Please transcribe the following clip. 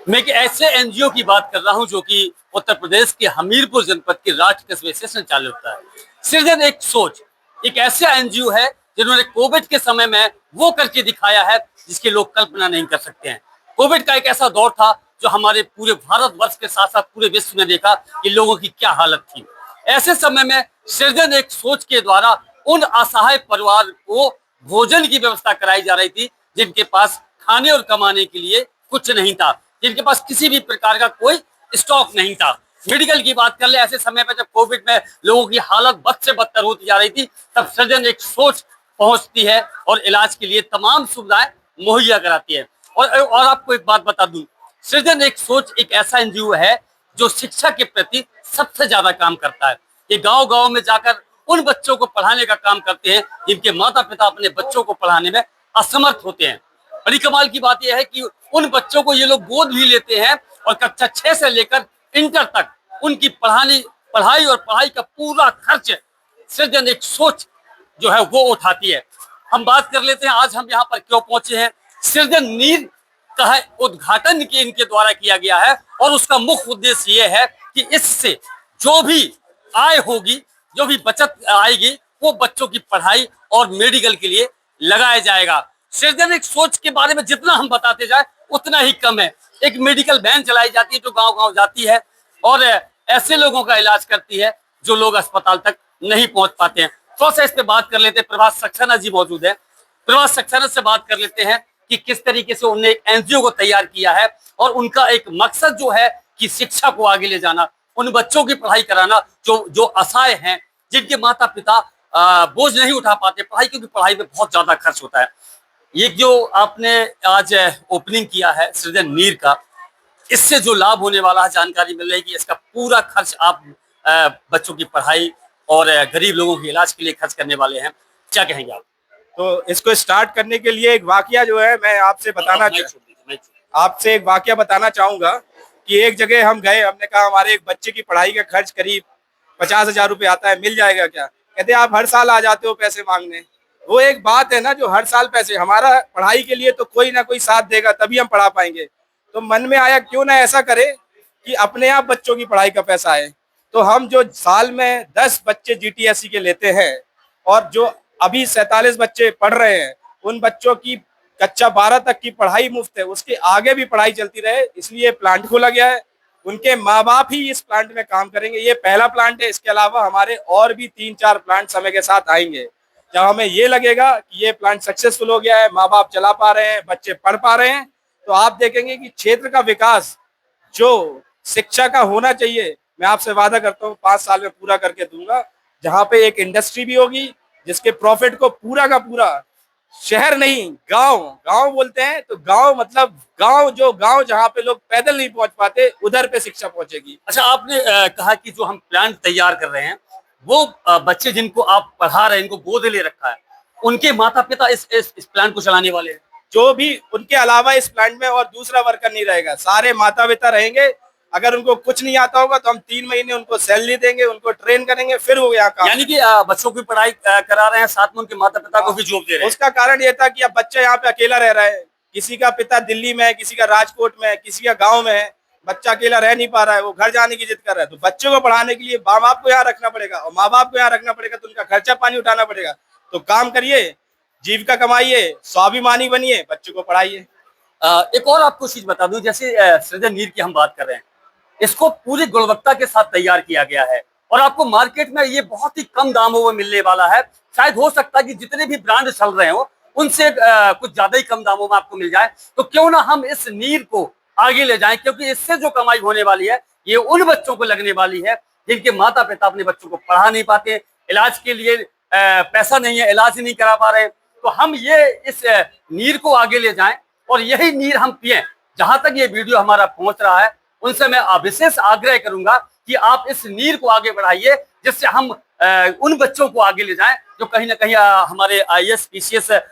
मैं एक ऐसे एनजीओ की बात कर रहा हूं जो कि उत्तर प्रदेश के हमीरपुर जनपद के राज कस्बे से संचालित होता है। सृजन एक सोच एक ऐसा एनजीओ है जिन्होंने कोविड के समय में वो करके दिखाया है जिसकी लोग कल्पना नहीं कर सकते हैं। कोविड का एक ऐसा दौर था जो हमारे पूरे भारतवर्ष के साथ साथ पूरे विश्व में देखा कि लोगों की क्या हालत थी। ऐसे समय में सृजन एक सोच के द्वारा उन असहाय परिवार को भोजन की व्यवस्था कराई जा रही थी जिनके पास खाने और कमाने के लिए कुछ नहीं था, जिनके पास किसी भी प्रकार का कोई स्टॉक नहीं था। मेडिकल की बात कर ले, ऐसे समय पर जब कोविड में लोगों की हालत बद से बदतर होती जा रही थी, तब सृजन एक सोच पहुंचती है और इलाज के लिए तमाम सुविधाएं मुहैया कराती है। और आपको एक बात बता दूं, सृजन एक सोच एक ऐसा एनजीओ है जो शिक्षा के प्रति सबसे ज्यादा काम करता है। ये गांव गांव में जाकर उन बच्चों को पढ़ाने का काम करते हैं जिनके माता पिता अपने बच्चों को पढ़ाने में असमर्थ होते हैं। बड़ी कमाल की बात यह है कि उन बच्चों को ये लोग गोद भी लेते हैं और कक्षा 6 से लेकर इंटर तक उनकी पढ़ाई और पढ़ाई का पूरा खर्च सृजन एक सोच जो है वो उठाती है। हम बात कर लेते हैं आज हम यहाँ पर क्यों पहुंचे हैं। सृजन नीर का है उद्घाटन के इनके द्वारा किया गया है और उसका मुख्य उद्देश्य यह है कि इससे जो भी आय होगी, जो भी बचत आएगी, वो बच्चों की पढ़ाई और मेडिकल के लिए लगाया जाएगा। सृजन एक सोच के बारे में जितना हम बताते जाए उतना ही कम है। एक मेडिकल वैन चलाई जाती है जो गांव गांव जाती है और ऐसे लोगों का इलाज करती है जो लोग अस्पताल तक नहीं पहुंच पाते हैं। थोड़ा सा इस पे बात कर लेते हैं। प्रभास सक्सेना जी मौजूद है। प्रभास सक्सेना से बात कर लेते हैं कि किस तरीके से उन्होंने एक एनजीओ को तैयार किया है और उनका एक मकसद जो है कि शिक्षा को आगे ले जाना, उन बच्चों की पढ़ाई कराना जो जो असहाय हैं, जिनके माता पिता बोझ नहीं उठा पाते पढ़ाई, क्योंकि पढ़ाई में बहुत ज्यादा खर्च होता है। ये जो आपने आज ओपनिंग किया है सृजन नीर का, इससे जो लाभ होने वाला है जानकारी मिल रही है कि इसका पूरा खर्च आप बच्चों की पढ़ाई और गरीब लोगों के इलाज के लिए खर्च करने वाले हैं। क्या कहेंगे आप? तो इसको स्टार्ट करने के लिए एक वाकया जो है मैं आपसे एक वाकया बताना चाहूंगा कि एक जगह हम गए, हमने कहा हमारे एक बच्चे की पढ़ाई का खर्च करीब 50,000 रुपये आता है, मिल जाएगा क्या? कहते आप हर साल आ जाते हो पैसे मांगने। वो एक बात है ना, जो हर साल पैसे, हमारा पढ़ाई के लिए तो कोई ना कोई साथ देगा तभी हम पढ़ा पाएंगे। तो मन में आया क्यों ना ऐसा करे कि अपने आप बच्चों की पढ़ाई का पैसा आए। तो हम जो साल में 10 बच्चे जीटीएससी के लेते हैं और जो अभी 47 बच्चे पढ़ रहे हैं, उन बच्चों की कक्षा 12 तक की पढ़ाई मुफ्त है, उसके आगे भी पढ़ाई चलती रहे, इसलिए प्लांट खोला गया है। उनके माँ बाप ही इस प्लांट में काम करेंगे। ये पहला प्लांट है, इसके अलावा हमारे और भी 3-4 प्लांट समय के साथ आएंगे। जब हमें ये लगेगा कि ये प्लांट सक्सेसफुल हो गया है, माँ बाप चला पा रहे हैं, बच्चे पढ़ पा रहे हैं, तो आप देखेंगे कि क्षेत्र का विकास जो शिक्षा का होना चाहिए, मैं आपसे वादा करता हूँ 5 साल में पूरा करके दूंगा। जहाँ पे एक इंडस्ट्री भी होगी जिसके प्रॉफिट को पूरा का पूरा, शहर नहीं गांव, गांव बोलते हैं तो गांव मतलब गांव जहाँ पे लोग पैदल नहीं पहुंच पाते, उधर पे शिक्षा पहुंचेगी। अच्छा, आपने कहा कि जो हम प्लान तैयार कर रहे हैं वो बच्चे जिनको आप पढ़ा रहे हैं, इनको गोद ले रखा है, उनके माता पिता इस प्लान को चलाने वाले हैं। जो भी उनके अलावा इस प्लांट में और दूसरा वर्कर नहीं रहेगा, सारे माता पिता रहेंगे। अगर उनको कुछ नहीं आता होगा तो हम 3 महीने उनको सैलरी देंगे, उनको ट्रेन करेंगे, फिर वो यहाँ काम। यानी कि बच्चों की पढ़ाई करा रहे हैं, साथ में उनके माता पिता को भी जॉब दे रहे हैं। उसका कारण ये था कि अब बच्चा यहाँ पे अकेला रह रहा है, किसी का पिता दिल्ली में है, किसी का राजकोट में है, किसी का गाँव में है, बच्चा अकेला रह नहीं पा रहा है, वो घर जाने की जिद कर रहा है। तो बच्चों को पढ़ाने के लिए माँ बाप को यहाँ रखना पड़ेगा, और माँ बाप को यहाँ रखना पड़ेगा तो उनका खर्चा पानी उठाना पड़ेगा। तो काम करिए, जीविका कमाइए, स्वाभिमानी बनिए, बच्चों को पढ़ाइए। एक और आपको चीज बता दूं, जैसे सृजन नीर की हम बात कर रहे हैं, इसको पूरी गुणवत्ता के साथ तैयार किया गया है और आपको मार्केट में ये बहुत ही कम दामों में मिलने वाला है। शायद हो सकता है कि जितने भी ब्रांड चल रहे हो उनसे कुछ ज्यादा ही कम दामों में आपको मिल जाए। तो क्यों ना हम इस नीर को आगे ले जाएं, क्योंकि इससे जो कमाई होने वाली है ये उन बच्चों को लगने वाली है जिनके माता पिता अपने बच्चों को पढ़ा नहीं पाते, इलाज के लिए पैसा नहीं है, इलाज ही नहीं करा पा रहे हैं। तो हम ये इस नीर को आगे ले जाएं और यही नीर हम पिए। जहां तक ये वीडियो हमारा पहुंच रहा है उनसे मैं विशेष आग्रह करूंगा कि आप इस नीर को आगे बढ़ाइए, जिससे हम उन बच्चों को आगे ले जाएं जो कहीं ना कहीं हमारे आईएएस पीसीएस